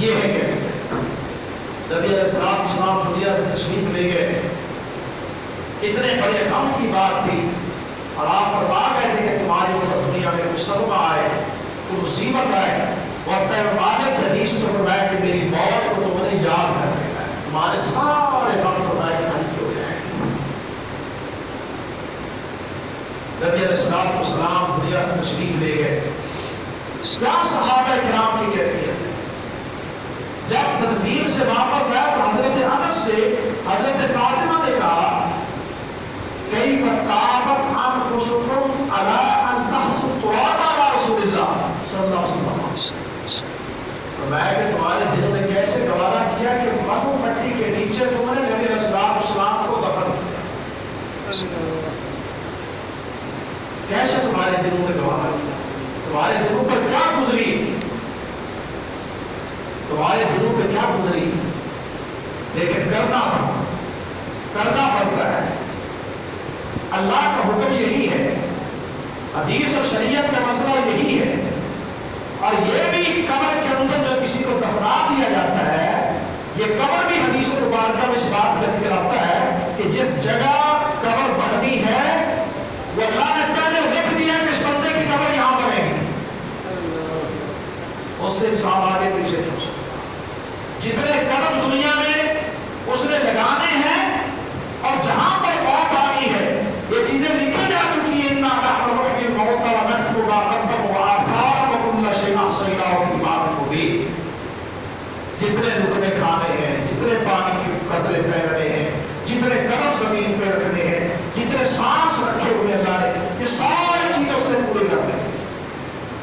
یہ ہے کہ نبی علیہ السلام دنیا سے تشریف لے گئے، اتنے بڑے غم کی بات تھی، اور آپ فرما گئے تھے کہ تمہاری اوپر دنیا میں کوئی صدمہ آئے، کوئی مصیبت آئے، اور پیغمبر نے حدیث میں فرمایا کہ میری موت کو تم نے یاد کر لینا ہے، تمہارے سارے غم فرمائے خالی ہو جائیں گے۔ نبی علیہ السلام دنیا سے تشریف لے گئے، کیا صحابہ کرام کی کیفیت ہے؟ جب تدفین سے واپس آیا تو حضرت انس سے حضرت فاطمہ نے کہا کیف طابت انفسکم علی ان تحسوا التراب علی رسول اللہ صلی اللہ علیہ وسلم، فرمایا کہ تمہارے دل نے کیسے گوارا کیا کہ مٹو مٹی کے نیچے تم نے نبی علیہ السلام کو دفن کیا، کیسے تمہارے دلوں نے گوارا کیا؟ تمہارے دلوں پر کیا گزری؟ تمہارے دلوں پہ کیا گزری؟ لیکن کرنا پڑتا ہے، اللہ کا حکم یہی ہے، حدیث اور شریعت کا مسئلہ یہی ہے۔ اور یہ بھی قبر کے اندر جو کسی کو دفنا دیا جاتا ہے، یہ قبر بھی حدیث مبارکہ میں اس بات کا ذکر آتا ہے کہ جس جگہ قبر بننی ہے وہ اللہ نے پہلے لکھ دیا کہ اس بندے کی قبر یہاں بنے گی، اس سے انسان آگے پیچھے نہیں ہو سکتا۔ جتنے قدم دنیا میں